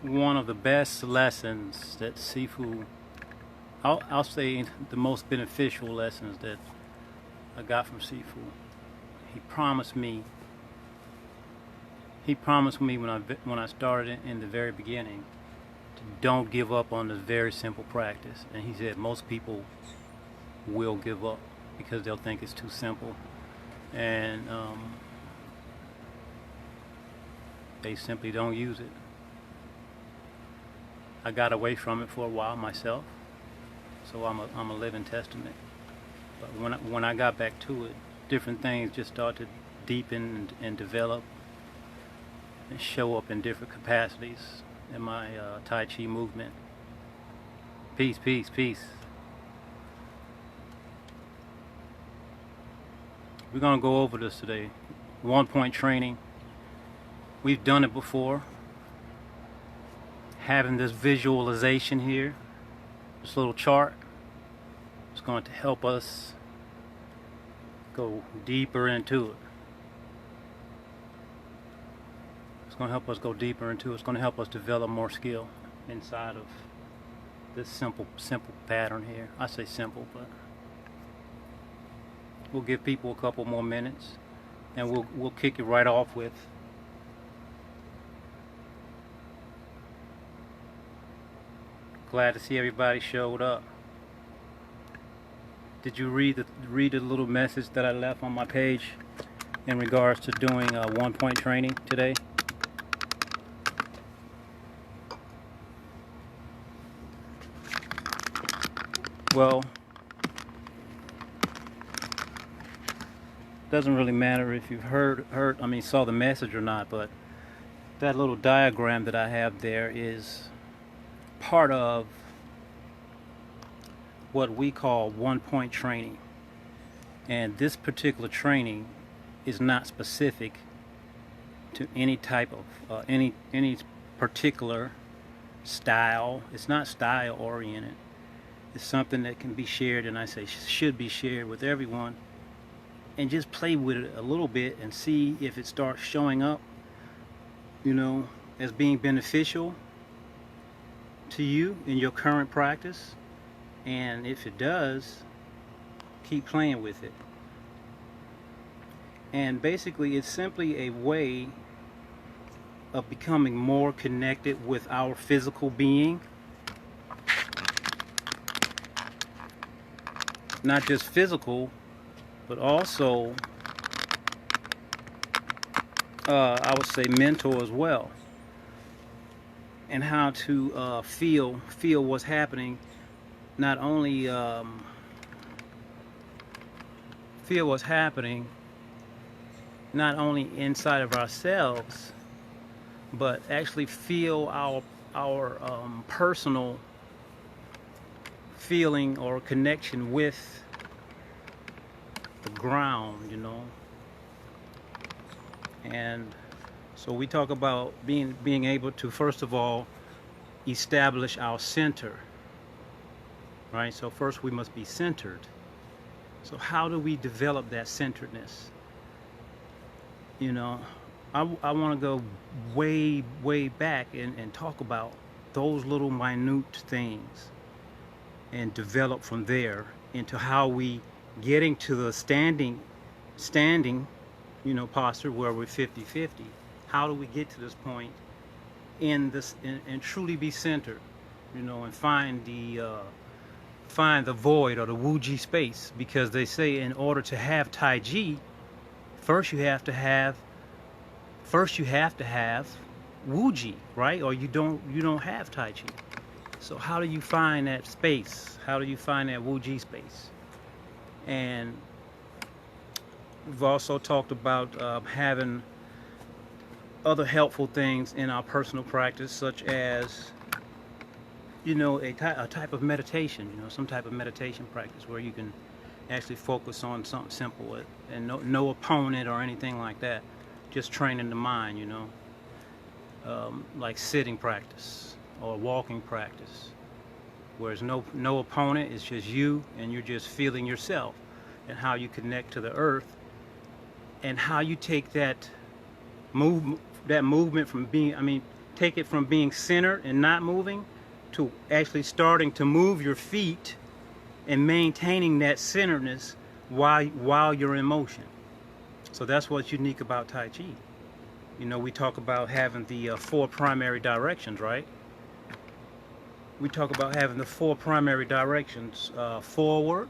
one of the best lessons that Sifu, I'll say the most beneficial lessons that I got from Sifu. He promised me. He promised me when I started in the very beginning to don't give up on this very simple practice. And he said most people will give up because they'll think it's too simple, and they simply don't use it. I got away from it for a while myself, so I'm a living testament. But when I got back to it, different things just started to deepen and develop and show up in different capacities in my Tai Chi movement. Peace, peace, peace. We're going to go over this today. 1-point training. We've done it before. Having this visualization here, this little chart, is going to help us go deeper into it. It's going to help us go deeper into it. It's going to help us develop more skill inside of this simple pattern here. I say simple, but we'll give people a couple more minutes, and we'll kick it right off with glad to see everybody showed up. Did you read the little message that I left on my page in regards to doing a 1-point training today? Well, doesn't really matter if you've saw the message or not, but that little diagram that I have there is part of what we call 1-point training. And this particular training is not specific to any type of any particular style. It's not style oriented. It's something that can be shared, and I say should be shared with everyone, and just play with it a little bit and see if it starts showing up, as being beneficial to you in your current practice. And if it does, keep playing with it. And basically it's simply a way of becoming more connected with our physical being. Not just physical, but also I would say mental as well, and how to feel what's happening. Not only feel what's happening not only inside of ourselves, but actually feel our personal feeling or connection with the ground, And so we talk about being able to, first of all, establish our center, right? So first we must be centered. So how do we develop that centeredness? I want to go way back and talk about those little minute things and develop from there into how we getting to the standing posture where we're 50-50. How do we get to this point in this and truly be centered, and find the void or the Wu-Ji space? Because they say in order to have Tai Chi, first you have to have Wu-Ji, right? Or you don't have Tai Chi. So how do you find that space? How do you find that Wu-Ji space? And we've also talked about having other helpful things in our personal practice, such as a type of meditation, some type of meditation practice where you can actually focus on something simple and no opponent or anything like that, just training the mind, like sitting practice or walking practice, where there's no opponent. It's just you, and you're just feeling yourself and how you connect to the earth, and how you take that movement from being, take it from being centered and not moving to actually starting to move your feet and maintaining that centeredness while you're in motion. So that's what's unique about Tai Chi. You know, we talk about having the 4 primary directions, right? We talk about having the 4 primary directions: forward,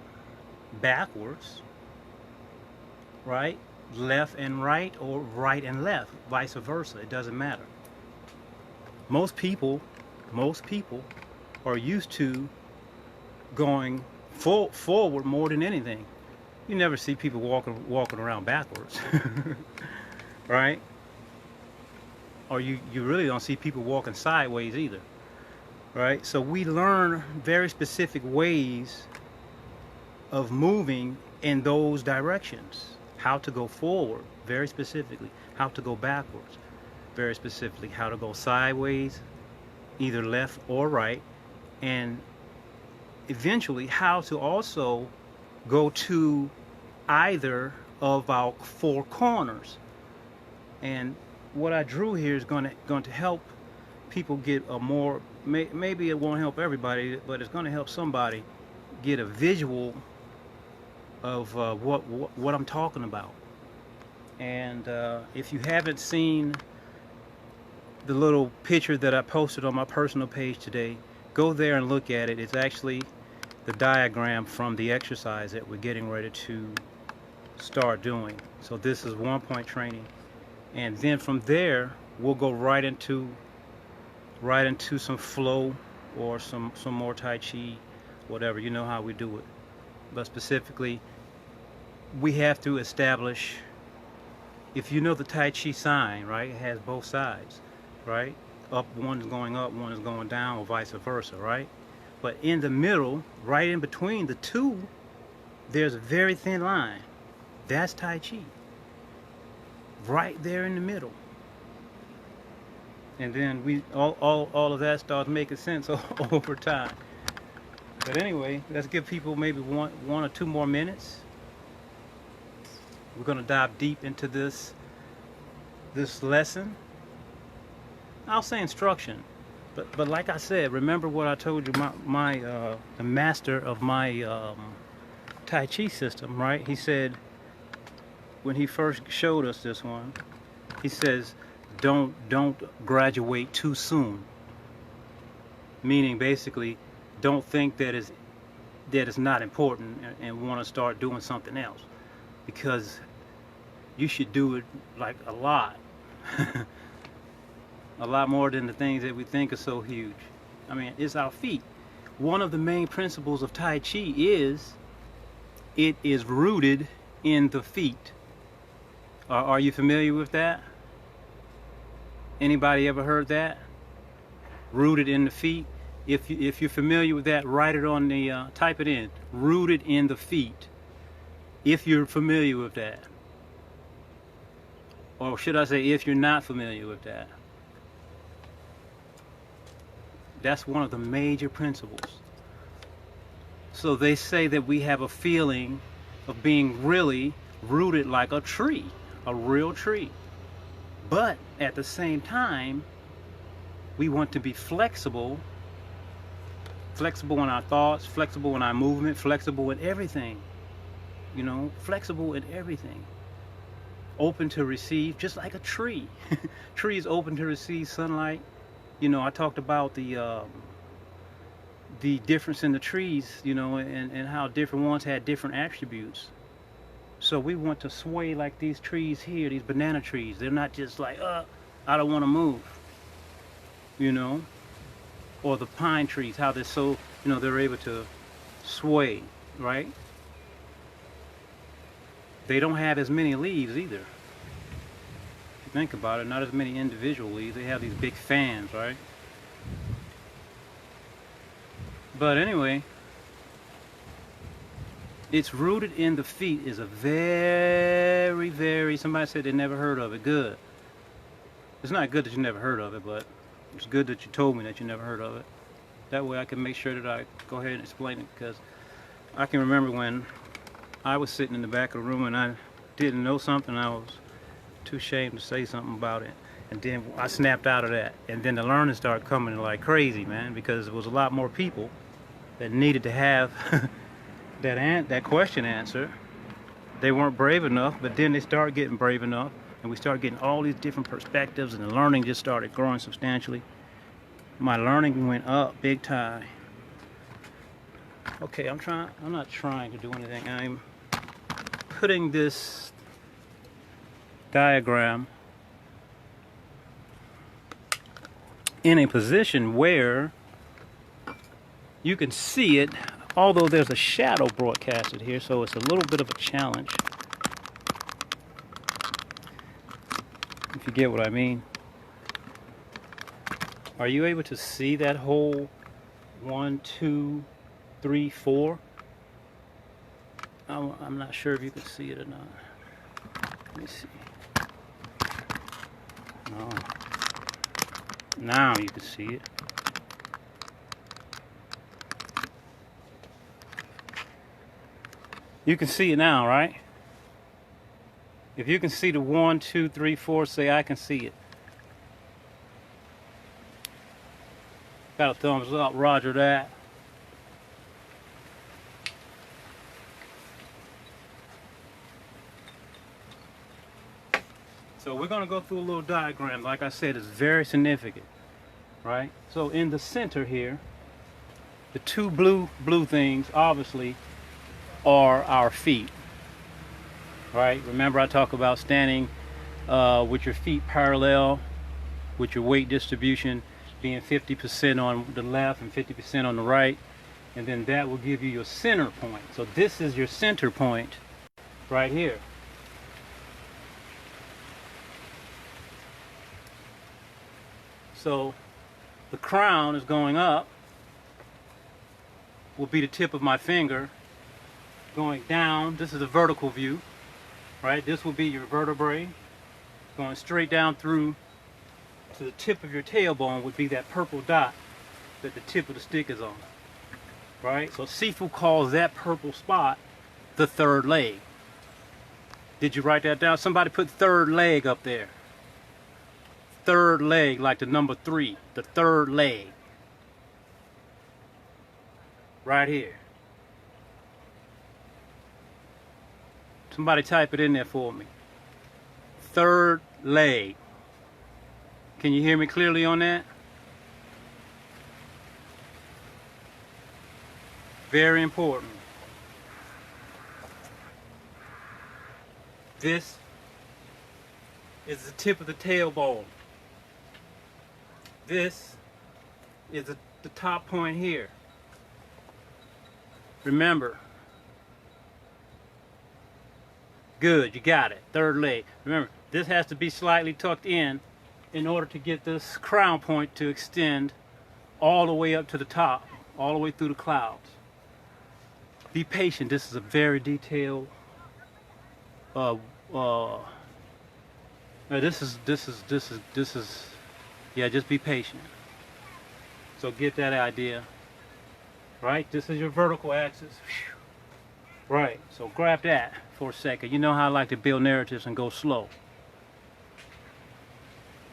backwards, right, left and right, or right and left, vice versa. It doesn't matter. Most people are used to going forward more than anything. You never see people walking around backwards, right? Or you really don't see people walking sideways either, right? So we learn very specific ways of moving in those directions. How to go forward, very specifically. How to go backwards, very specifically. How to go sideways, either left or right, and eventually how to also go to either of our 4 corners. And what I drew here is going to help people get a more, maybe it won't help everybody, but it's going to help somebody get a visual of what I'm talking about. And if you haven't seen the little picture that I posted on my personal page today, go there and look at it. It's actually the diagram from the exercise that we're getting ready to start doing. So this is 1-point training, and then from there we'll go right into some flow or some more Tai Chi, whatever. You know how we do it. But specifically, we have to establish, if you know the Tai Chi sign, right, it has both sides, right? Up, one is going up, one is going down, or vice versa, right? But in the middle, right in between the two, there's a very thin line. That's Tai Chi. Right there in the middle. And then all of that starts making sense over time. But anyway, let's give people maybe one or 2 more minutes. We're going to dive deep into this lesson. I'll say instruction, but like I said, remember what I told you. The master of my Tai Chi system, right? He said, when he first showed us this one, he says, don't graduate too soon. Meaning, basically, don't think that it's not important and want to start doing something else, because you should do it like a lot. A lot more than the things that we think are so huge. I mean, it's our feet. One of the main principles of Tai Chi is it is rooted in the feet. Are you familiar with that? Anybody ever heard that? Rooted in the feet. If you're familiar with that, write it on the type it in. Rooted in the feet. If you're familiar with that, or should I say, if you're not familiar with that. That's one of the major principles. So they say that we have a feeling of being really rooted like a tree, a real tree. But at the same time, we want to be flexible in our thoughts, flexible in our movement, flexible in everything. You know, flexible in everything. Open to receive, just like a tree. Tree is open to receive sunlight. You know, I talked about the difference in the trees, you know, and how different ones had different attributes. So we want to sway like these trees here, these banana trees. They're not just like, I don't want to move, you know. Or the pine trees, how they're so, you know, they're able to sway, right? They don't have as many leaves either. If you think about it, not as many individual leaves. They have these big fans, right? But anyway, it's rooted in the feet is a very, very, somebody said they never heard of it. Good. It's not good that you never heard of it, but it's good that you told me that you never heard of it. That way I can make sure that I go ahead and explain it, because I can remember when I was sitting in the back of the room and I didn't know something, I was too ashamed to say something about it. And then I snapped out of that. And then the learning started coming like crazy, man, because there was a lot more people that needed to have that question answered. They weren't brave enough, but then they started getting brave enough, and we started getting all these different perspectives, and the learning just started growing substantially. My learning went up big time. Okay, I'm not trying to do anything. I'm putting this diagram in a position where you can see it, although there's a shadow broadcasted here, so it's a little bit of a challenge, if you get what I mean. Are you able to see that whole 1, 2, 3, 4? I'm not sure if you can see it or not. Let me see. No. Now you can see it. You can see it now, right? If you can see the 1, 2, 3, 4, say I can see it. Got a thumbs up, roger that. So we're going to go through a little diagram. Like I said, it's very significant, right? So in the center here, the two blue things obviously are our feet, right? Remember I talk about standing with your feet parallel, with your weight distribution being 50% on the left and 50% on the right, and then that will give you your center point. So this is your center point right here. So the crown is going up, will be the tip of my finger. Going down, this is a vertical view, right? This will be your vertebrae. Going straight down through to the tip of your tailbone would be that purple dot that the tip of the stick is on, right? So Sifu calls that purple spot the third leg. Did you write that down? Somebody put third leg up there. Third leg, like the number 3, the third leg. Right here. Somebody type it in there for me. Third leg. Can you hear me clearly on that? Very important. This is the tip of the tailbone. This is the top point here. Remember. Good, you got it. Third leg. Remember, this has to be slightly tucked in order to get this crown point to extend all the way up to the top, all the way through the clouds. Be patient. This is a very detailed. This is. Yeah, just be patient. So get that idea. Right? This is your vertical axis. Right. So grab that for a second. You know how I like to build narratives and go slow.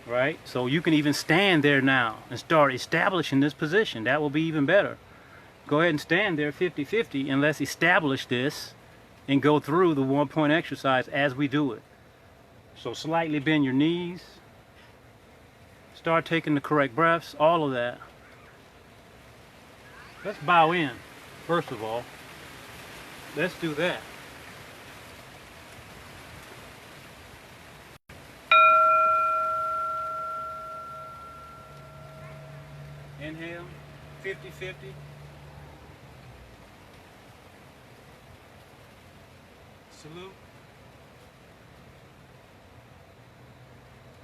Right? So you can even stand there now and start establishing this position. That will be even better. Go ahead and stand there 50-50 and let's establish this and go through the 1-point exercise as we do it. So slightly bend your knees. Start taking the correct breaths, all of that. Let's bow in, first of all. Let's do that. Inhale, 50-50. Salute.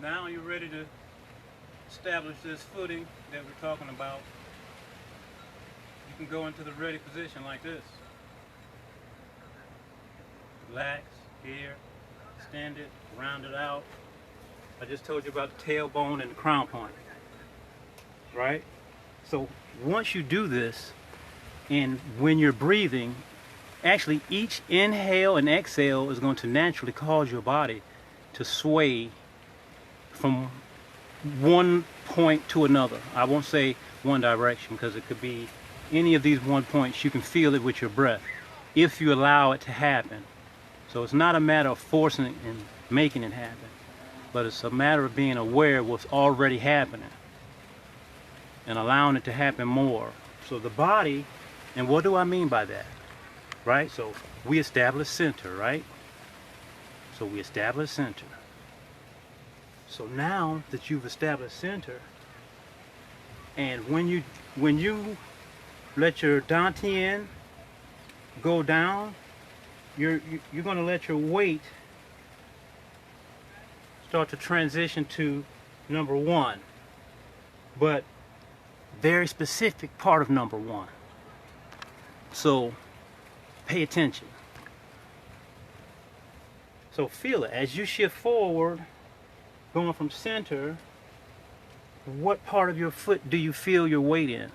Now you're ready to establish this footing that we're talking about. You can go into the ready position like this. Relax here, extend it, round it out. I just told you about the tailbone and the crown point, right? So once you do this, and when you're breathing, actually each inhale and exhale is going to naturally cause your body to sway from one point to another. I won't say one direction because it could be any of these one points. You can feel it with your breath if you allow it to happen. So it's not a matter of forcing it and making it happen, but it's a matter of being aware of what's already happening and allowing it to happen more. So the body, and what do I mean by that? Right? So we establish center, right? So we establish center. So now that you've established center, and when you let your dantian go down, you're going to let your weight start to transition to number one, but very specific part of number one. So pay attention. So feel it as you shift forward, going from center. What part of your foot do you feel your weight in?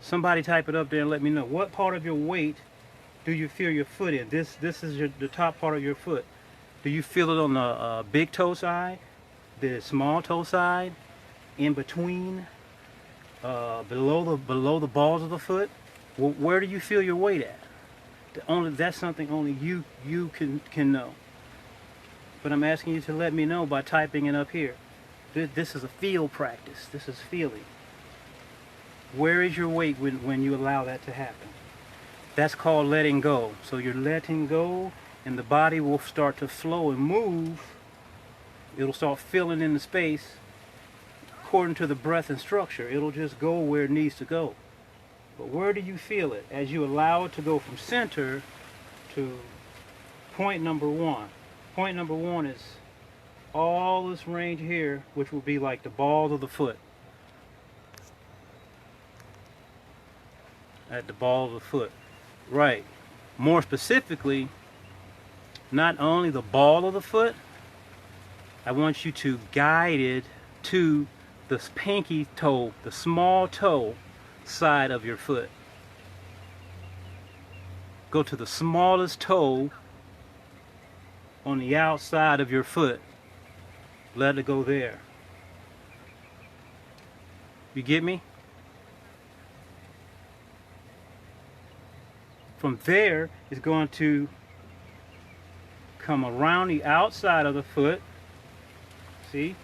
Somebody type it up there and let me know. What part of your weight do you feel your foot in? This is the top part of your foot. Do you feel it on the big toe side, the small toe side, in between, below the balls of the foot? Where do you feel your weight at? That's something only you can know. But I'm asking you to let me know by typing it up here. This is a feel practice. This is feeling. Where is your weight when you allow that to happen? That's called letting go. So you're letting go, and the body will start to flow and move. It'll start filling in the space according to the breath and structure. It'll just go where it needs to go. But where do you feel it as you allow it to go from center to point number one? Point number one is all this range here, which will be like the balls of the foot. At the ball of the foot. Right. More specifically, not only the ball of the foot, I want you to guide it to the pinky toe, the small toe side of your foot. Go to the smallest toe on the outside of your foot. Let it go there. You get me? From there, it's going to come around the outside of the foot. See?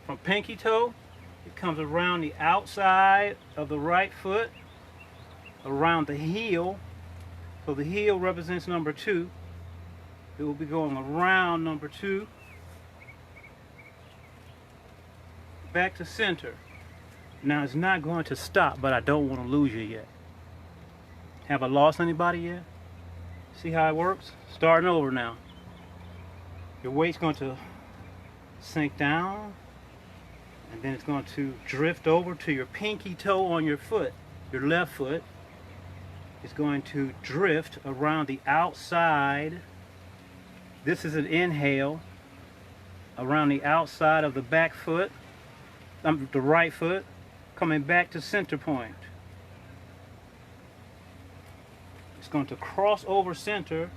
From pinky toe, it comes around the outside of the right foot, around the heel. So the heel represents number two. It will be going around number two, back to center. Now it's not going to stop, but I don't want to lose you yet. Have I lost anybody yet? See how it works? Starting over now. Your weight's going to sink down, and then it's going to drift over to your pinky toe on your foot. Your left foot is going to drift around the outside. This is an inhale around the outside of the back foot, the right foot, coming back to center point. It's going to cross over center,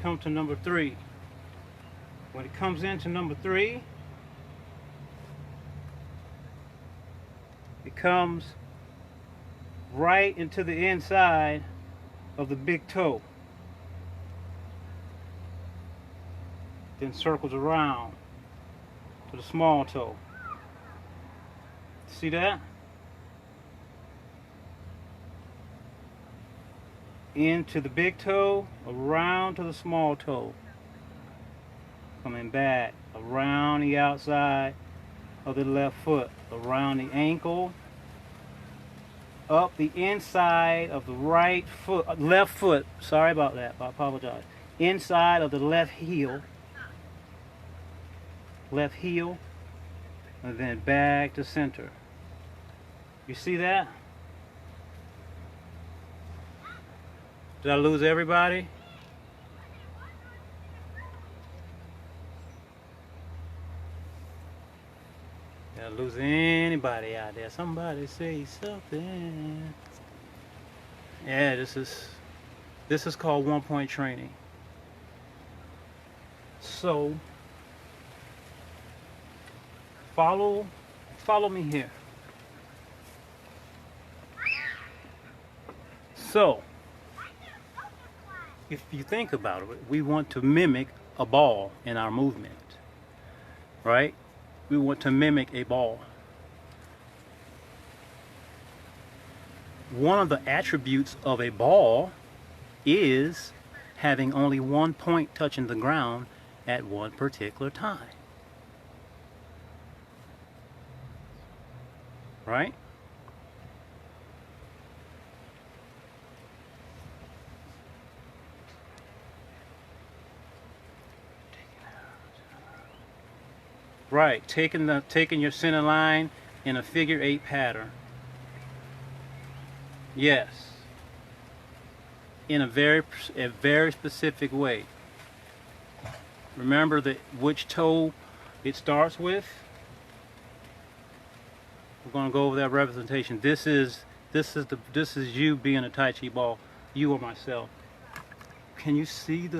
come to number three. When it comes into number three, it comes right into the inside of the big toe, then circles around to the small toe. See that? Into the big toe, around to the small toe, coming back around the outside of the left foot, around the ankle, up the inside of the right foot, left foot, sorry about that, I apologize, inside of the left heel, and then back to center. You see that? Did I lose everybody? Did I lose anybody out there? Somebody say something. Yeah, this is called 1 point training. So follow me here. So if you think about it, we want to mimic a ball in our movement, right? We want to mimic a ball. One of the attributes of a ball is having only one point touching the ground at one particular time. Right? Right, taking your center line in a figure 8 pattern. Yes. In a very specific way. Remember which toe it starts with? We're going to go over that representation. This is you being a Tai Chi ball, you or myself. Can you see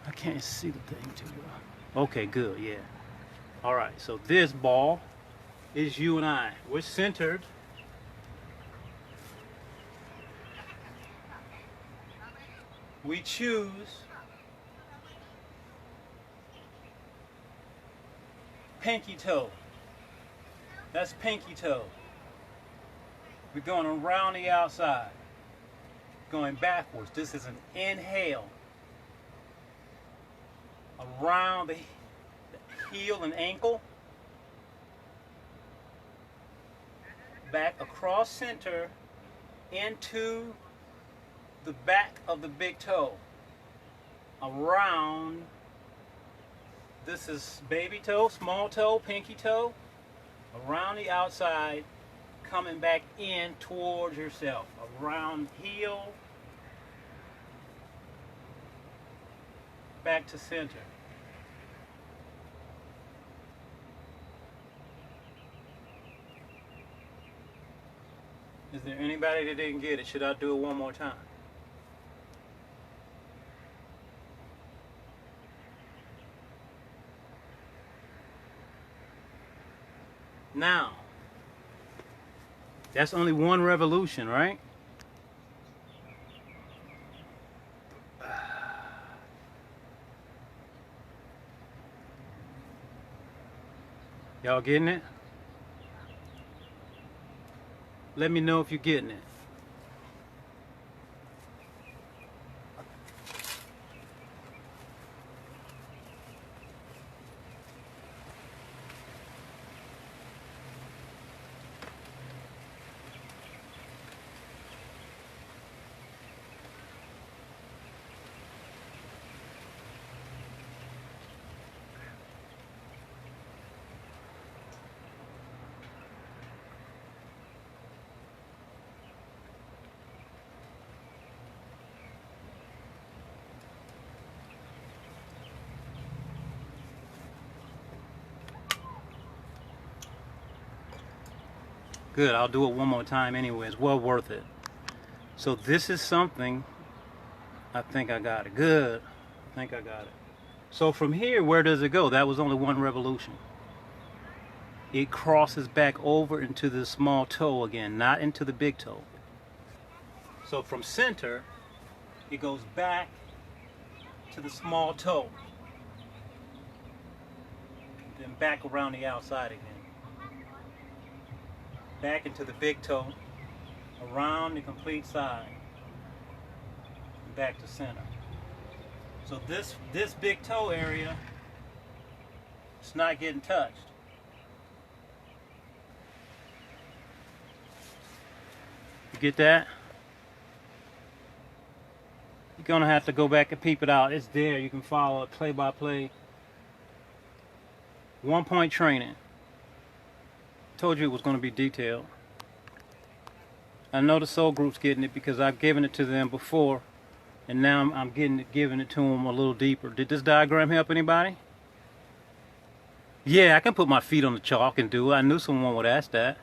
I can't see the thing too well. Okay, good, yeah. All right, so this ball is you and I. We're centered. We choose pinky toe. That's pinky toe. We're going around the outside, going backwards. This is an inhale. Around the heel and ankle. Back across center into the back of the big toe. Around. This is baby toe, small toe, pinky toe. Around the outside, coming back in towards yourself. Around heel. Back to center. Is there anybody that didn't get it? Should I do it one more time? Now, that's only one revolution, right? Y'all getting it? Let me know if you're getting it. Good, I'll do it one more time anyway. It's well worth it. So this is something, I think I got it. Good, I think I got it. So from here, where does it go? That was only one revolution. It crosses back over into the small toe again, not into the big toe. So from center, it goes back to the small toe. Then back around the outside again. Back into the big toe, around the complete side, and back to center. So this big toe area, it's not getting touched. You get that? You're gonna have to go back and peep it out. It's there. You can follow it play by play. 1 point training. Told you it was going to be detailed. I know the soul group's getting it because I've given it to them before, and now I'm giving it to them a little deeper. Did this diagram help anybody? Yeah, I can put my feet on the chalk and do it. I knew someone would ask that.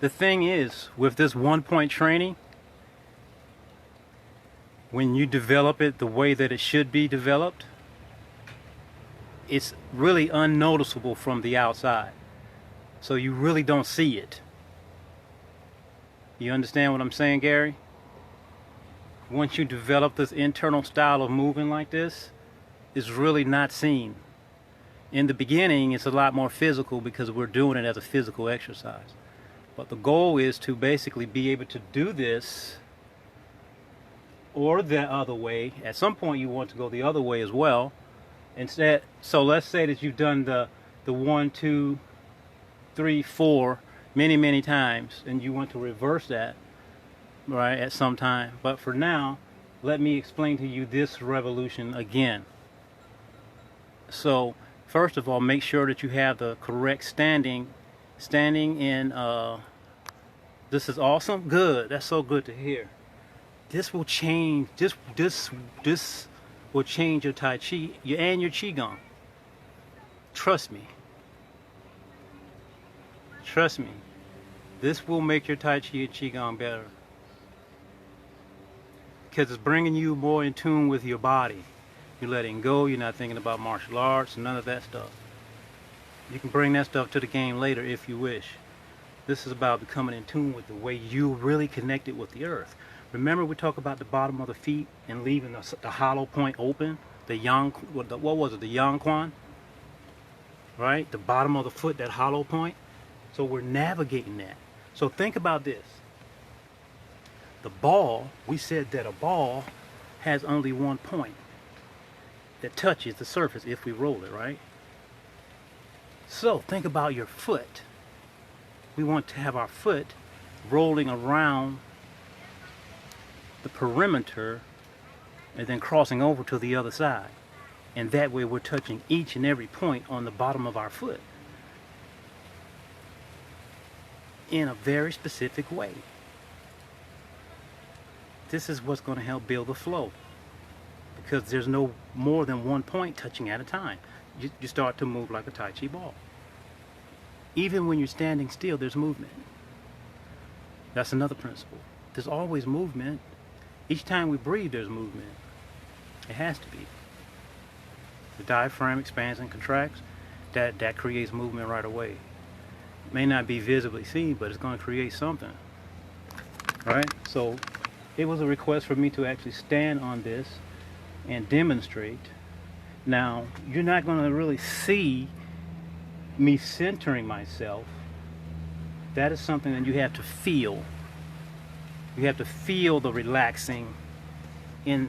The thing is, with this 1 point training, when you develop it the way that it should be developed, it's really unnoticeable from the outside. So you really don't see it. You understand what I'm saying, Gary? Once you develop this internal style of moving like this, it's really not seen. In the beginning, it's a lot more physical because we're doing it as a physical exercise. But the goal is to basically be able to do this or the other way. At some point, you want to go the other way as well. Instead, so let's say that you've done the 1, 2, 3, 4 many times, and you want to reverse that, right, at some time. But for now, let me explain to you this revolution again. So first of all, make sure that you have the correct standing in this is awesome. Good. That's so good to hear. This will change this will change your Tai Chi and your Qigong. Trust me. Trust me. This will make your Tai Chi and Qigong better. Because it's bringing you more in tune with your body. You're letting go, you're not thinking about martial arts, none of that stuff. You can bring that stuff to the game later if you wish. This is about becoming in tune with the way you really connected with the earth. Remember we talked about the bottom of the feet and leaving the hollow point open? The yang, what was it, the yang quan? Right? The bottom of the foot, that hollow point. So we're navigating that. So think about this. The ball, we said that a ball has only one point that touches the surface if we roll it, right? So think about your foot. We want to have our foot rolling around the perimeter and then crossing over to the other side. And that way we're touching each and every point on the bottom of our foot in a very specific way. This is what's going to help build the flow, because there's no more than one point touching at a time. You start to move like a Tai Chi ball. Even when you're standing still, there's movement. That's another principle. There's always movement. Each time we breathe, there's movement. It has to be. The diaphragm expands and contracts. That creates movement right away. It may not be visibly seen, but it's going to create something. Right? So it was a request for me to actually stand on this and demonstrate. Now, you're not going to really see me centering myself. That is something that you have to feel. You have to feel the relaxing in.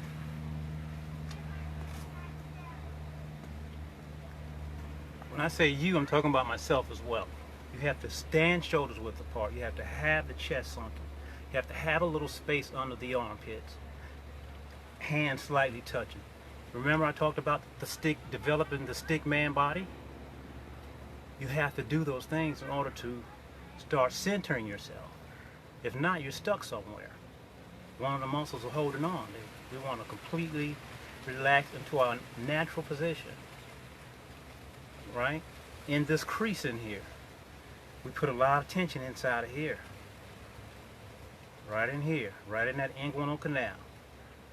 When I say you, I'm talking about myself as well. You have to stand shoulders width apart. You have to have the chest sunken. You have to have a little space under the armpits. Hands slightly touching. Remember I talked about the stick, developing the stick man body? You have to do those things in order to start centering yourself. If not, you're stuck somewhere. One of the muscles are holding on. We want to completely relax into our natural position. Right? In this crease in here, we put a lot of tension inside of here. Right in here, right in that inguinal canal.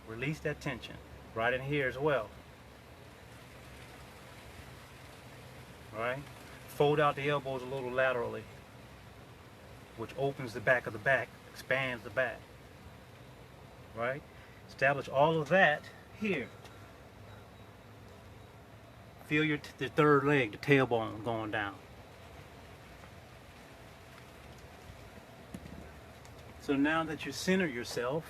Release that tension. Right in here as well. Right? Fold out the elbows a little laterally, which opens the back of the back, expands the back. Right? Establish all of that here. Feel the third leg, the tailbone going down. So now that you center yourself,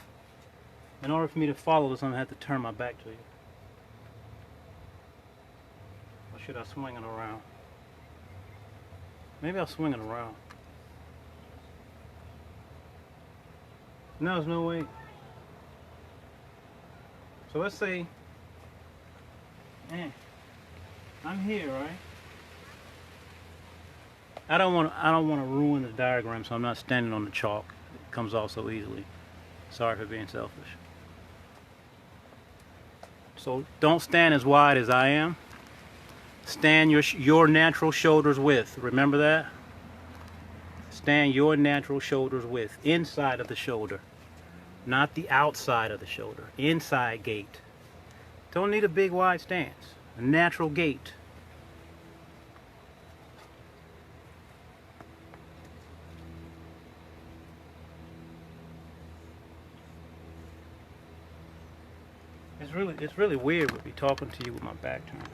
in order for me to follow this, I'm going to have to turn my back to you. Or should I swing it around? Maybe I'll swing it around. No, there's no way. So let's say, I'm here, right? I don't want to ruin the diagram, so I'm not standing on the chalk. It comes off so easily. Sorry for being selfish. So don't stand as wide as I am. Stand your natural shoulders width. Remember that? Stand your natural shoulders width, inside of the shoulder. not the outside of the shoulder, inside gait. Don't need a big wide stance, a natural gait. It's really weird with me talking to you with my back turned.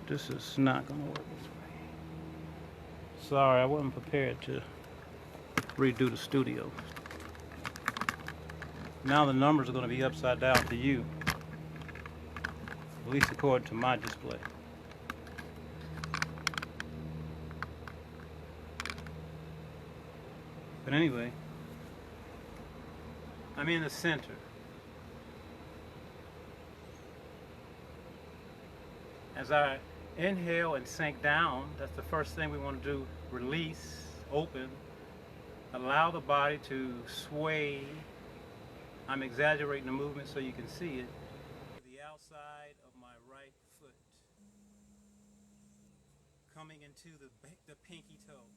This is not gonna work this way. Sorry, I wasn't prepared to redo the studio. Now the numbers are gonna be upside down to you, at least according to my display. But anyway, I'm in the center. As I inhale and sink down, that's the first thing we want to do. Release, open, allow the body to sway. I'm exaggerating the movement so you can see it. The outside of my right foot, coming into the pinky toe,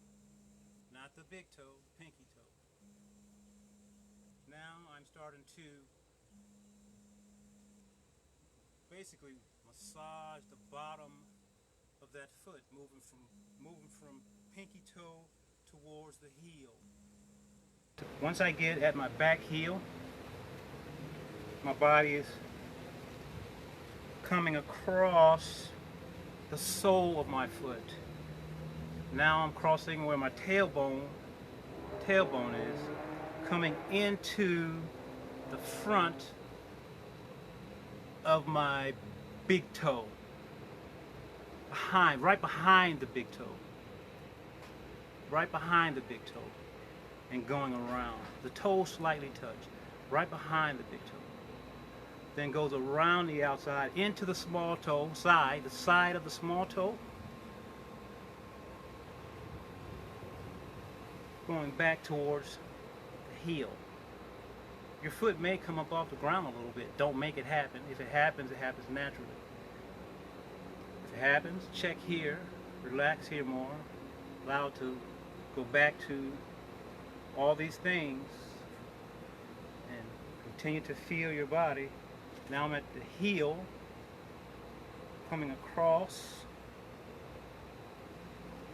not the big toe, the pinky toe. Now I'm starting to basically massage the bottom of that foot, moving from pinky toe towards the heel. Once I get at my back heel, my body is coming across the sole of my foot. Now I'm crossing where my tailbone is, coming into the front of my big toe, right behind the big toe, and going around. The toes slightly touch, right behind the big toe. Then goes around the outside into the small toe side, the side of the small toe, going back towards the heel. Your foot may come up off the ground a little bit. Don't make it happen. If it happens naturally. If it happens, check here, relax here more, allow it to go back to all these things, and continue to feel your body. Now I'm at the heel, coming across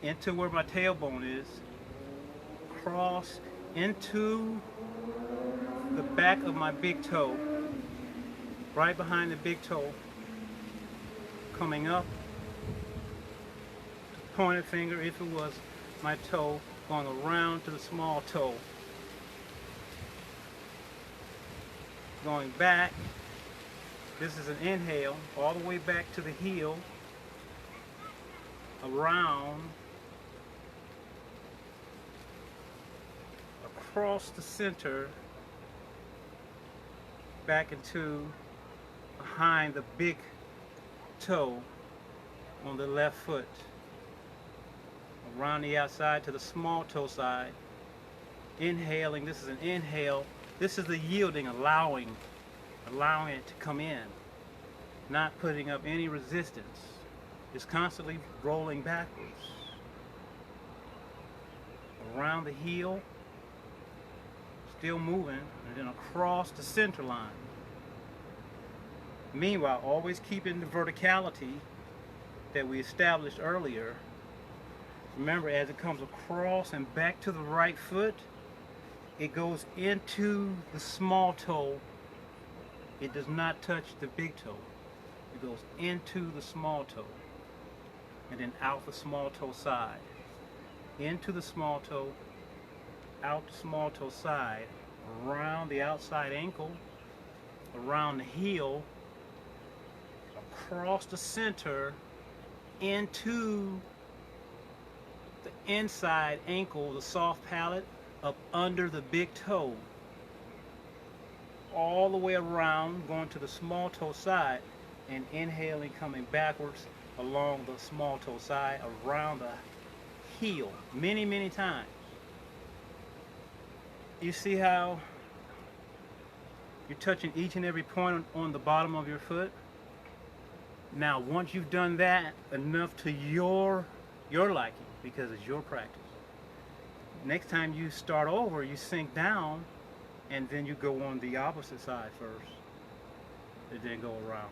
into where my tailbone is, cross into the back of my big toe, right behind the big toe, coming up, pointed finger if it was my toe, going around to the small toe, going back. This is an inhale, all the way back to the heel, around, across the center, back into behind the big toe on the left foot, around the outside to the small toe side, inhaling. This is an inhale. This is the yielding, allowing it to come in, not putting up any resistance. It's constantly rolling backwards around the heel, still moving, and then across the center line. Meanwhile, always keeping the verticality that we established earlier. Remember, as it comes across and back to the right foot, it goes into the small toe. It does not touch the big toe. It goes into the small toe and then out the small toe side. Into the small toe, out the small toe side, around the outside ankle, around the heel, across the center, into the inside ankle, the soft palate, up under the big toe, all the way around, going to the small toe side, and inhaling, coming backwards along the small toe side, around the heel, many times. You see how you're touching each and every point on the bottom of your foot? Now, once you've done that enough to your liking, because it's your practice, Next time you start over, you sink down, and then you go on the opposite side first, and then go around,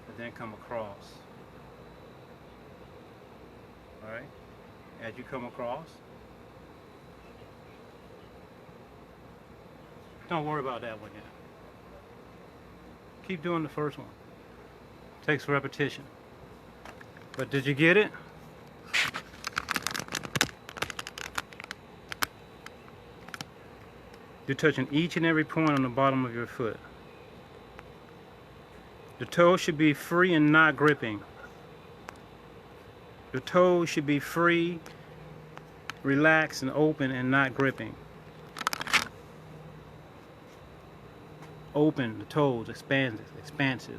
and then come across. All right? As you come across, don't worry about that one yet. Keep doing the first one. Takes repetition. But did you get it? You're touching each and every point on the bottom of your foot. The toes should be free and not gripping. The toes should be free, relaxed, and open and not gripping. Open, the toes, expansive.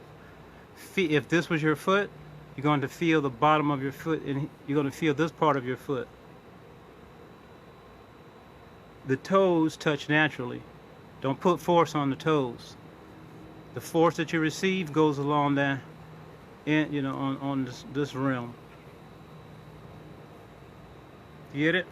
If this was your foot, you're going to feel the bottom of your foot, and you're going to feel this part of your foot. The toes touch naturally. Don't put force on the toes. The force that you receive goes along there, on this rim. Get it?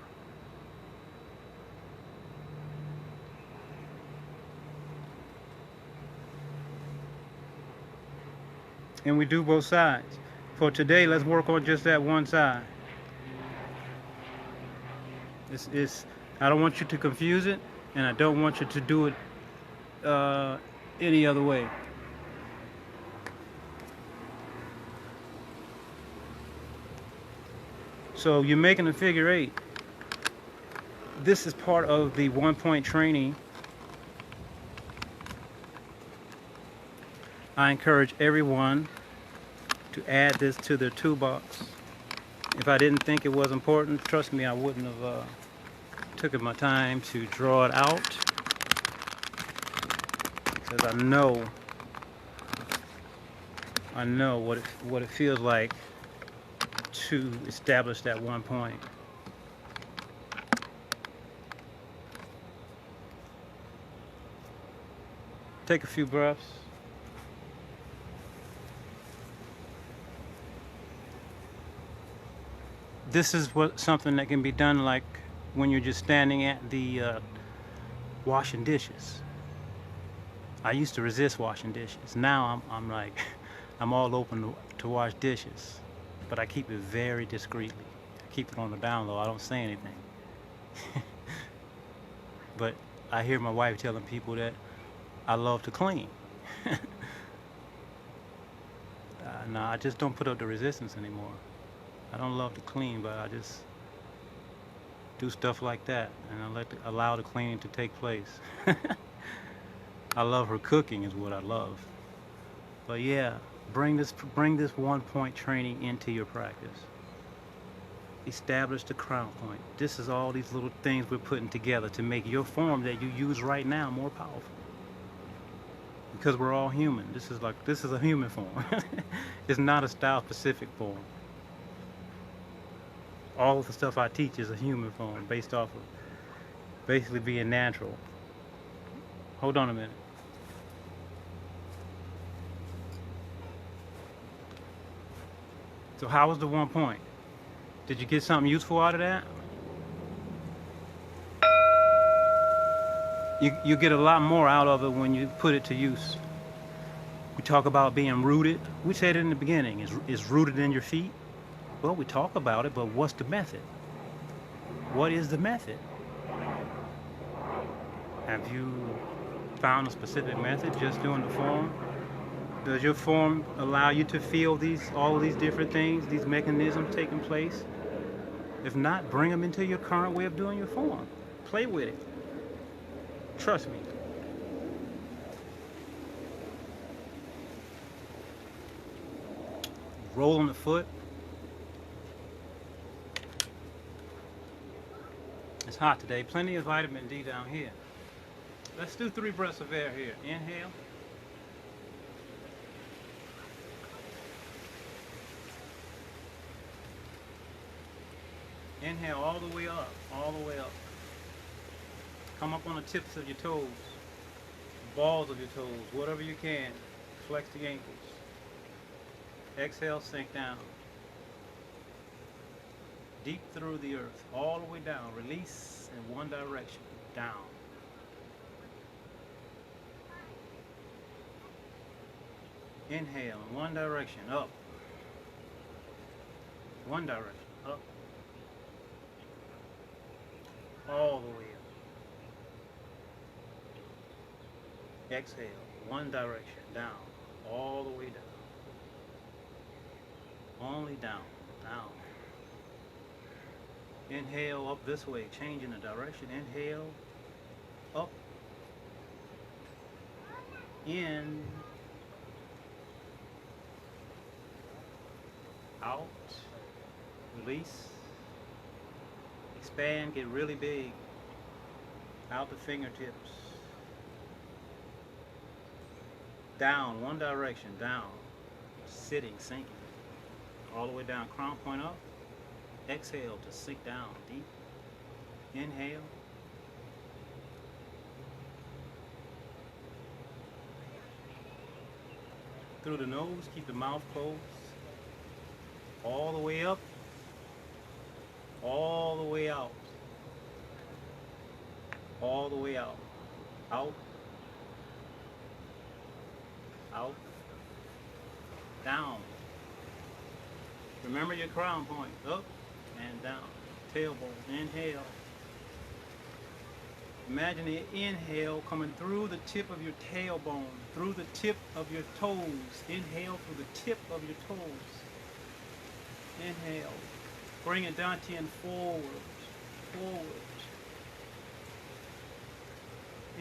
And we do both sides. For today, let's work on just that one side. I don't want you to confuse it, and I don't want you to do it any other way. So you're making a figure 8. This is part of the 1-point training. I encourage everyone to add this to their toolbox. If I didn't think it was important, trust me, I wouldn't have took my time to draw it out, because I know what it feels like to establish that 1 point. Take a few breaths. This is something that can be done like when you're just standing at the washing dishes. I used to resist washing dishes. Now I'm like, I'm all open to wash dishes, but I keep it very discreetly. I keep it on the down low. I don't say anything. But I hear my wife telling people that I love to clean. No, I just don't put up the resistance anymore. I don't love to clean, but I just do stuff like that, and I allow the cleaning to take place. I love her cooking is what I love. But yeah, bring this 1-point training into your practice. Establish the crown point. This is all these little things we're putting together to make your form that you use right now more powerful. Because we're all human. This is a human form. It's not a style-specific form. All of the stuff I teach is a human form based off of basically being natural. Hold on a minute. So how was the 1 point? Did you get something useful out of that? You get a lot more out of it when you put it to use. We talk about being rooted. We said it in the beginning. Is rooted in your feet? Well, we talk about it, but what's the method? What is the method? Have you found a specific method just doing the form? Does your form allow you to feel all of these different things, these mechanisms taking place? If not, bring them into your current way of doing your form. Play with it. Trust me. Roll on the foot. It's hot today. Plenty of vitamin D down here. Let's do 3 breaths of air here. Inhale. Inhale all the way up, all the way up. Come up on the tips of your toes, balls of your toes, whatever you can. Flex the ankles. Exhale, sink down. deep through the earth, all the way down. Release in one direction, down. Inhale in one direction, up. One direction, up. All the way up. Exhale, one direction, down. All the way down. Only down, down. Inhale up this way, changing the direction. Inhale, up, in, out, release, expand, get really big, out the fingertips, down, one direction, down, sitting, sinking, all the way down, crown point up. Exhale to sink down deep. Inhale. Through the nose, keep the mouth closed. All the way up. All the way out. All the way out. Out. Out. Down. Remember your crown point. Up and down. Tailbone. Inhale. Imagine the inhale coming through the tip of your tailbone, through the tip of your toes. Inhale through the tip of your toes. Inhale. Bring it down to and forward. Forward.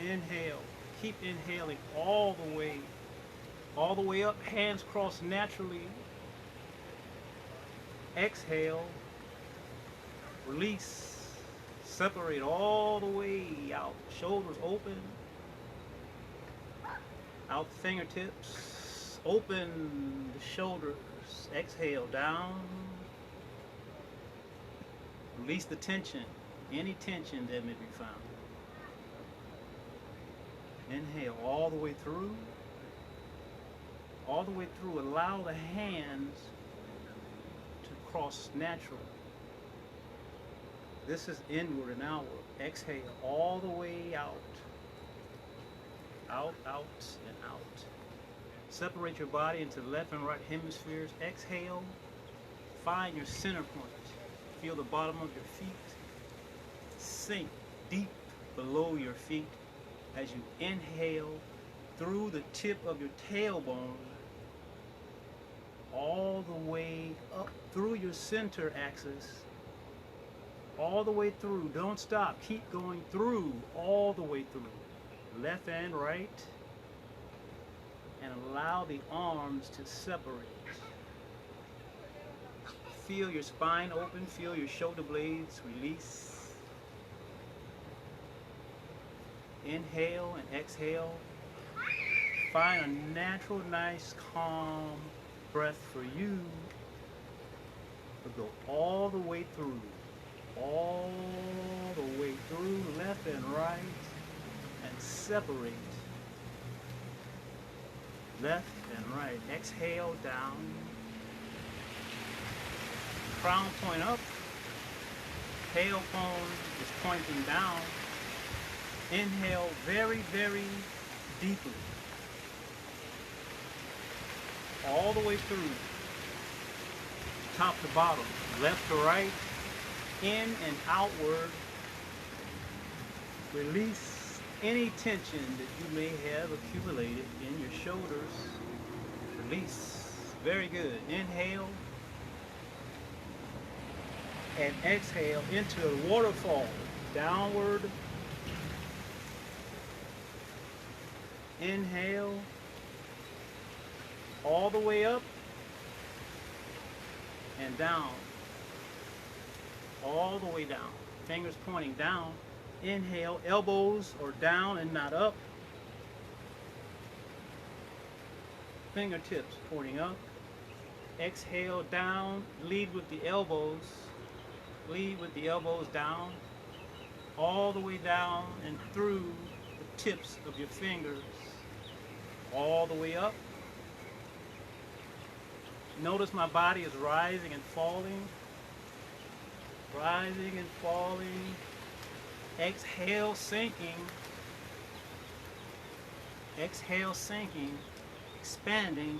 Inhale. Keep inhaling all the way up. Hands crossed naturally. Exhale. Release. Separate all the way out. Shoulders open. Out the fingertips. Open the shoulders. Exhale down. Release the tension. Any tension that may be found. Inhale all the way through. All the way through. Allow the hands to cross naturally. This is inward and outward. Exhale all the way out. Out, out, and out. Separate your body into left and right hemispheres. Exhale. Find your center point. Feel the bottom of your feet sink deep below your feet as you inhale through the tip of your tailbone all the way up through your center axis. All the way through. Don't stop. Keep going through. All the way through. Left and right. And allow the arms to separate. Feel your spine open. Feel your shoulder blades release. Inhale and exhale. Find a natural, nice, calm breath for you. But go all the way through. All the way through, left and right, and separate. Left and right. Exhale down. Crown point up. Tailbone is pointing down. Inhale very, very deeply. All the way through. Top to bottom. Left to right. In and outward. Release any tension that you may have accumulated in your shoulders. Release. Very good. Inhale and exhale into a waterfall. Downward. Inhale all the way up and down. All the way down. Fingers pointing down. Inhale, elbows are down and not up. Fingertips pointing up. Exhale down. Lead with the elbows. Lead with the elbows down. All the way down and through the tips of your fingers. All the way up. Notice my body is rising and falling. rising and falling. Exhale, sinking. Exhale, sinking, expanding,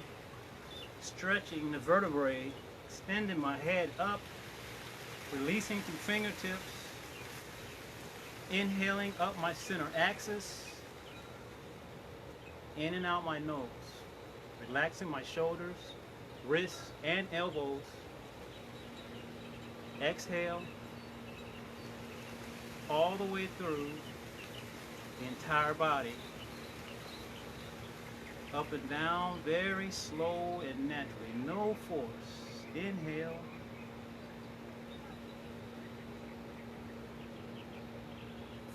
stretching the vertebrae, extending my head up, releasing through fingertips, inhaling up my center axis, in and out my nose, relaxing my shoulders, wrists, and elbows. Exhale all the way through the entire body. Up and down, very slow and naturally, no force. Inhale.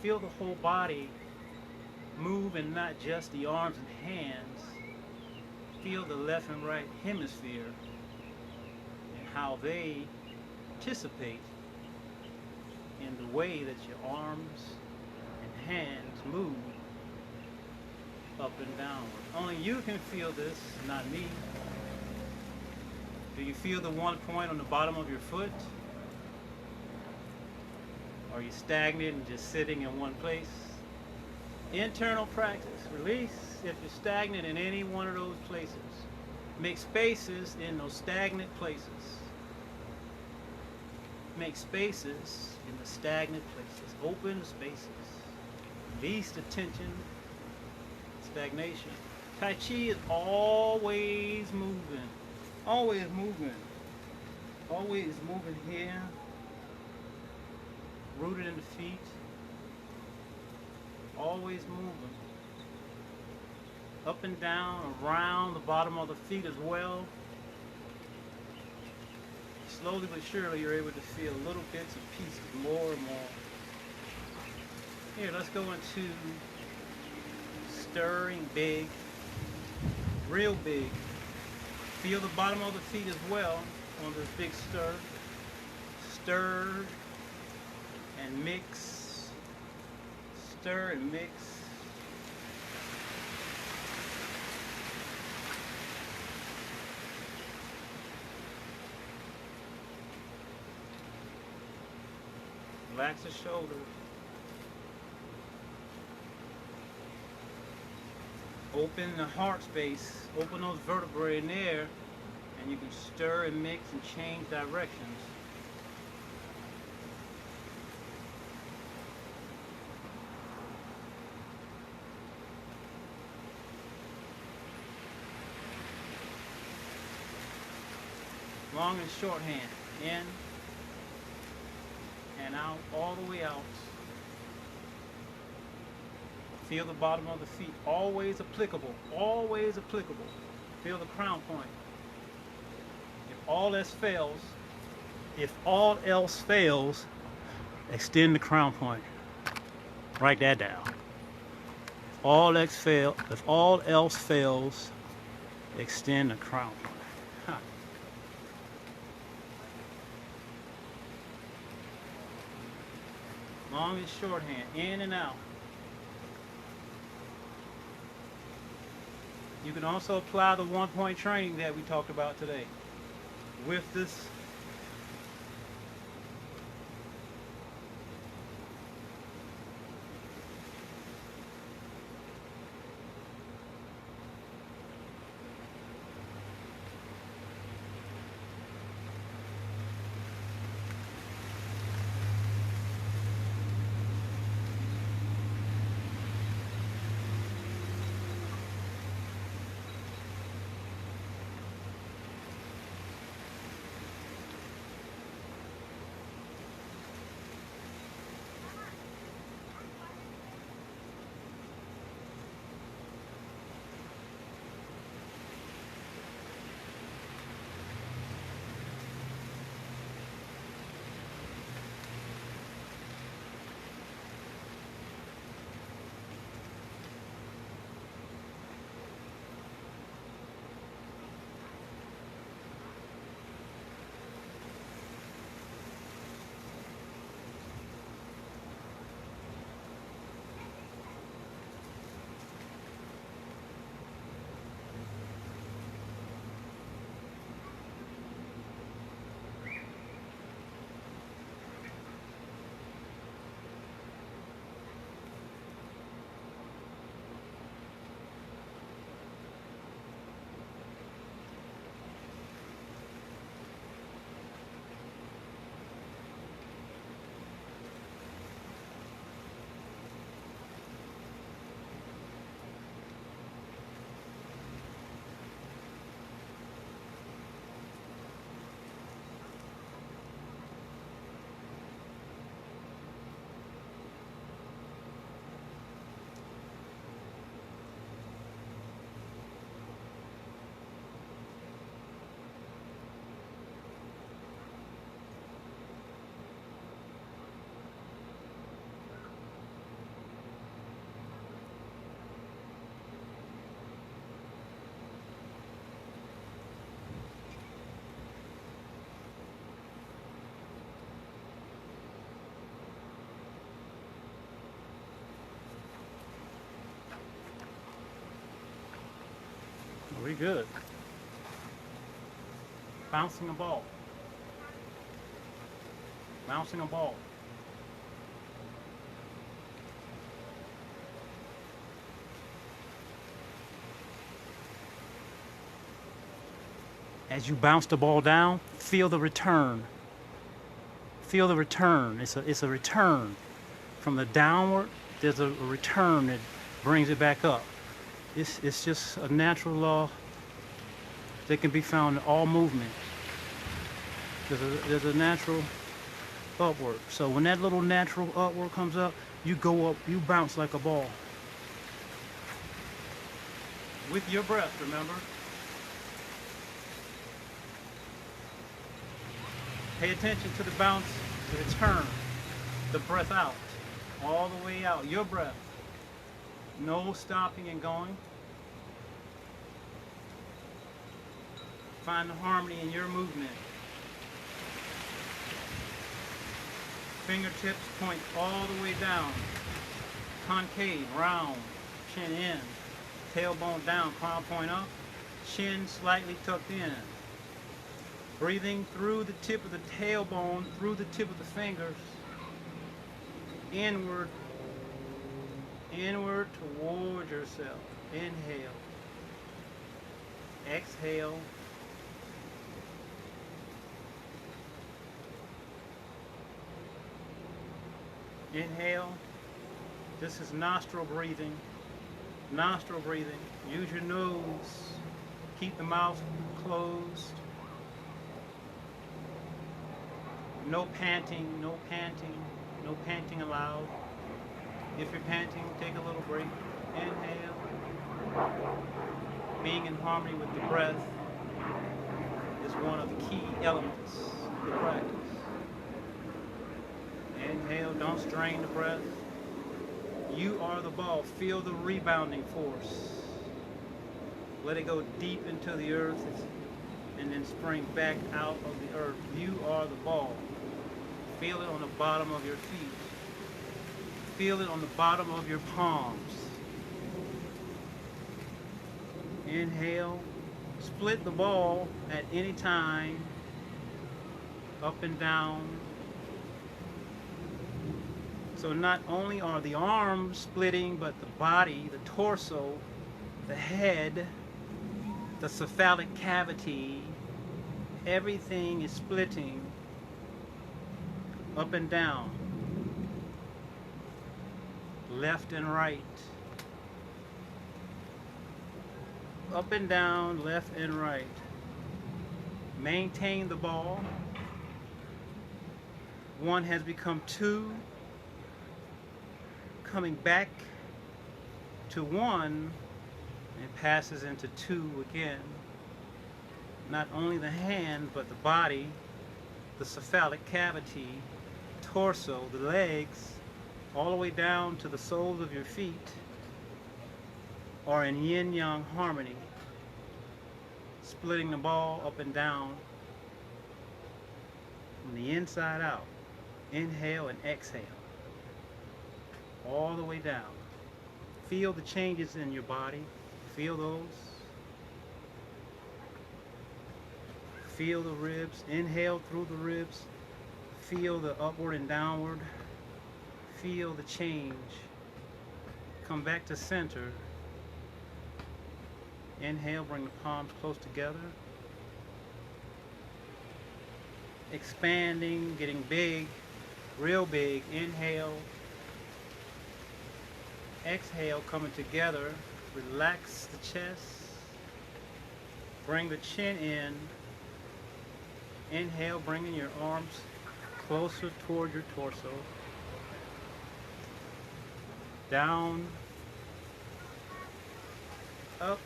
Feel the whole body move, and not just the arms and hands. Feel the left and right hemisphere and how they participate in the way that your arms and hands move up and downward. Only you can feel this, not me. Do you feel the one point on the bottom of your foot? Are you stagnant and just sitting in one place? Internal practice. Release if you're stagnant in any one of those places. Make spaces in those stagnant places. Make spaces in the stagnant places. Open spaces. Release the tension, stagnation. Tai Chi is always moving. Always moving. Always moving here. Rooted in the feet. Always moving. Up and down, around the bottom of the feet as well. Slowly but surely you're able to feel little bits and pieces more and more. Here, let's go into stirring big, real big. Feel the bottom of the feet as well on this big stir. Stir and mix. Stir and mix. Relax the shoulders. Open the heart space. Open those vertebrae in there, and you can stir and mix and change directions. Long and shorthand. In and out, all the way out. Feel the bottom of the feet, always applicable, always applicable. Feel the crown point. If all else fails, extend the crown point. Write that down. If all else fails, extend the crown point. Huh. Long and shorthand, in and out. You can also apply the one-point training that we talked about today with this. good. Bouncing a ball. Bouncing a ball. As you bounce the ball down, feel the return. Feel the return. It's a return. From the downward, there's a return that brings it back up. It's just a natural law that can be found in all movement. There's a natural upward. So when that little natural upward comes up, you go up, you bounce like a ball. With your breath, remember? Pay attention to the bounce, the return, the breath out, all the way out, your breath. No stopping and going. Find the harmony in your movement. Fingertips point all the way down. Concave, round, chin in. Tailbone down, crown point up. Chin slightly tucked in. Breathing through the tip of the tailbone, through the tip of the fingers. Inward. Inward toward yourself. Inhale. Exhale. Inhale. This is nostril breathing. Nostril breathing. Use your nose. Keep the mouth closed. No panting, no panting, no panting allowed. If you're panting, take a little break. Inhale. Being in harmony with the breath is one of the key elements of the practice. Inhale, don't strain the breath. You are the ball. Feel the rebounding force. Let it go deep into the earth and then spring back out of the earth. You are the ball. Feel it on the bottom of your feet. Feel it on the bottom of your palms. Inhale. Split the ball at any time. Up and down. So not only are the arms splitting, but the body, the torso, the head, the cephalic cavity, everything is splitting up and down, left and right, up and down, left and right. Maintain the ball. One has become two, coming back to one, and passes into two again. Not only the hand, but the body, the cephalic cavity, torso, the legs, all the way down to the soles of your feet are in yin-yang harmony, splitting the ball up and down from the inside out. Inhale and exhale, all the way down. Feel the changes in your body. Feel those. Feel the ribs. Inhale through the ribs. Feel the upward and downward. Feel the change. Come back to center. Inhale, bring the palms close together. Expanding, getting big, real big. Inhale. Exhale, coming together. Relax the chest. Bring the chin in. Inhale, bringing your arms closer toward your torso. Down. Up.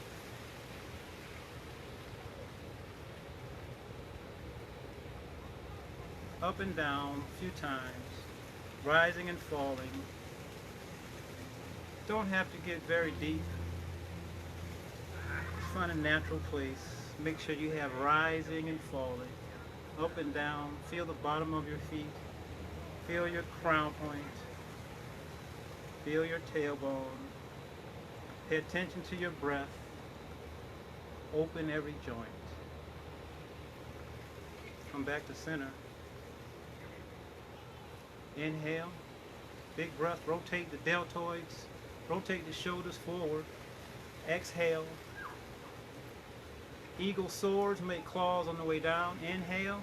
Up and down a few times. Rising and falling. Don't have to get very deep. Just find a natural place. Make sure you have rising and falling. Up and down. Feel the bottom of your feet. Feel your crown point. Feel your tailbone. Pay attention to your breath. Open every joint. Come back to center. Inhale. Big breath. Rotate the deltoids. Rotate the shoulders forward. Exhale. Eagle soars. Make claws on the way down. Inhale.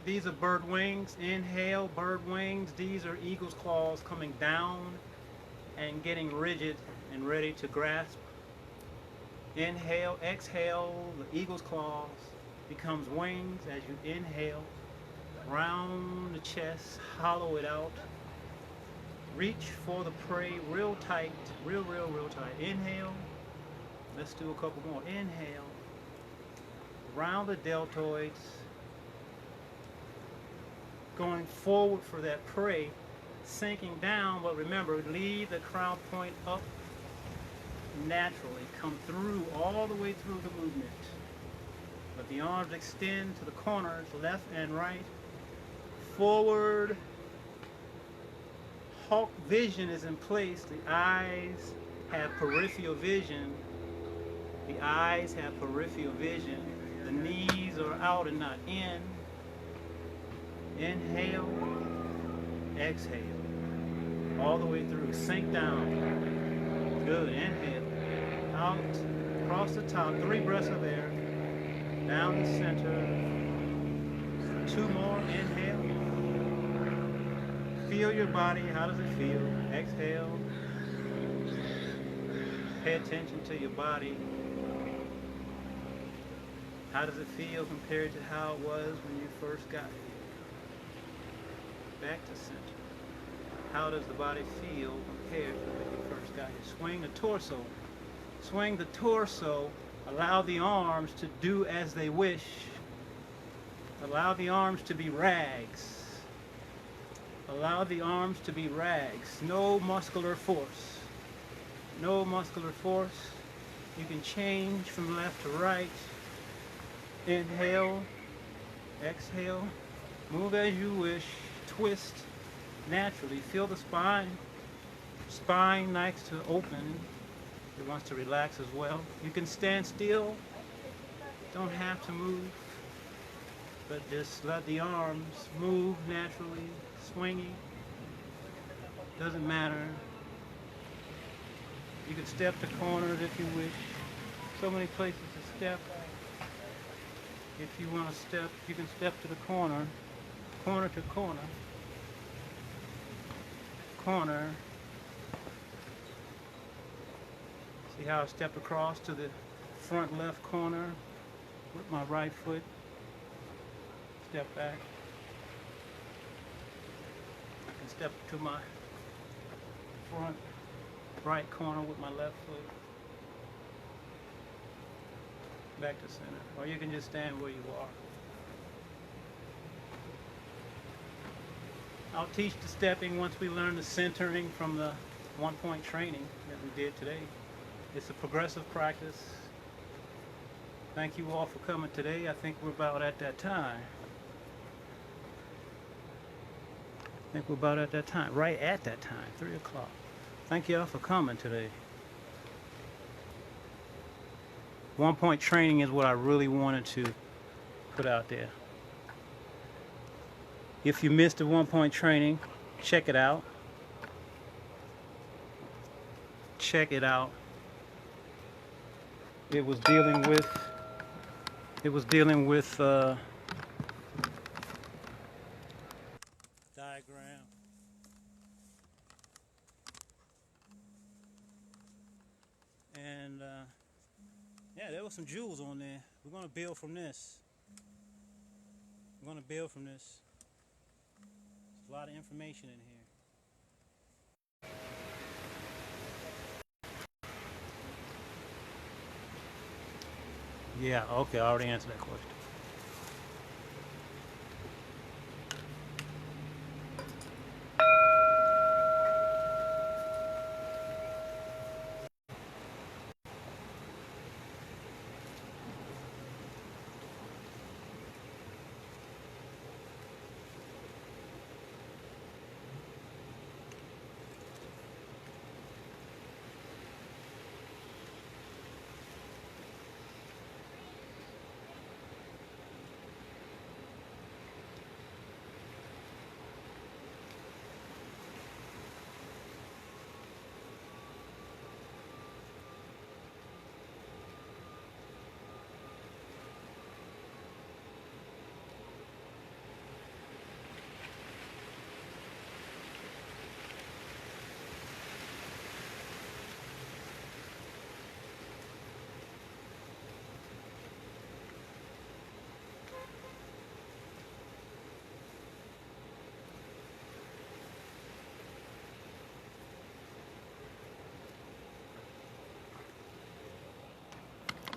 These are bird wings. Inhale, bird wings. These are eagle's claws coming down and getting rigid and ready to grasp. Inhale, exhale. The eagle's claws becomes wings as you inhale. Round the chest, hollow it out. Reach for the prey real tight, real tight. Inhale. Let's do a couple more. Inhale. Round the deltoids. Going forward for that prey. Sinking down, but remember, leave the crown point up naturally. Come through, all the way through the movement. Let the arms extend to the corners, left and right. Forward. Hawk vision is in place. The eyes have peripheral vision. The eyes have peripheral vision. The knees are out and not in. Inhale. Exhale. All the way through. Sink down. Good. Inhale. Out. Across the top. 3 breaths of air. Down the center. 2 more. Inhale. Feel your body. How does it feel? Exhale. Pay attention to your body. How does it feel compared to how it was when you first got here? Back to center. How does the body feel compared to when you first got here? Swing the torso. Swing the torso. Allow the arms to do as they wish. Allow the arms to be rags. Allow the arms to be rags. No muscular force. No muscular force. You can change from left to right. Inhale. Exhale. Move as you wish. Twist naturally. Feel the spine. Spine likes to open. It wants to relax as well. You can stand still. Don't have to move. But just let the arms move naturally. Swingy. Doesn't matter. You can step to corners if you wish. So many places to step. If you want to step, you can step to the corner. Corner to corner. Corner. See how I stepped across to the front left corner with my right foot. Step back. I can step to my front right corner with my left foot. Back to center. Or you can just stand where you are. I'll teach the stepping once we learn the centering from the one-point training that we did today. It's a progressive practice. Thank you all for coming today. I think we're about at that time. Right at that time, 3 o'clock. Thank you all for coming today. One-point training is what I really wanted to put out there. If you missed the one-point training, check it out. Check it out. It was dealing with diagram. And yeah, there were some jewels on there. We're going to build from this. There's a lot of information in here. Yeah, okay, I already answered that question.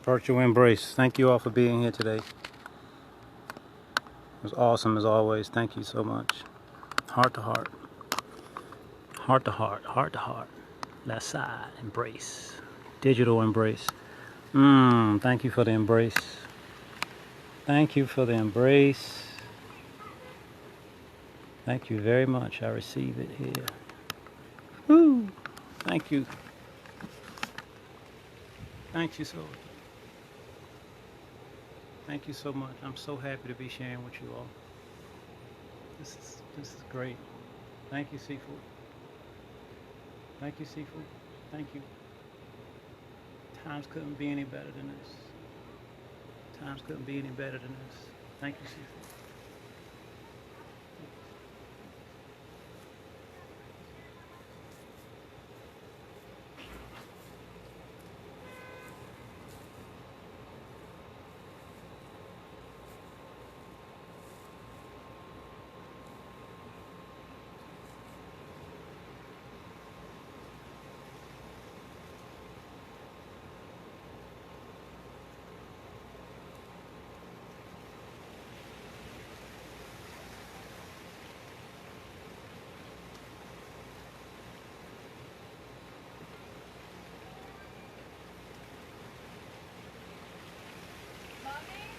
Virtual embrace. Thank you all for being here today. It was awesome as always. Thank you so much. Heart to heart. Heart to heart. Heart to heart. Left side. Embrace. Digital embrace. Thank you for the embrace. Thank you for the embrace. Thank you very much. I receive it here. Woo! Thank you. Thank you so. Thank you so much. I'm so happy to be sharing with you all. This is great. Thank you, Seafood. Thank you, Seafood. Thank you. Times couldn't be any better than this. Times couldn't be any better than this. Thank you, Seafood. Mommy?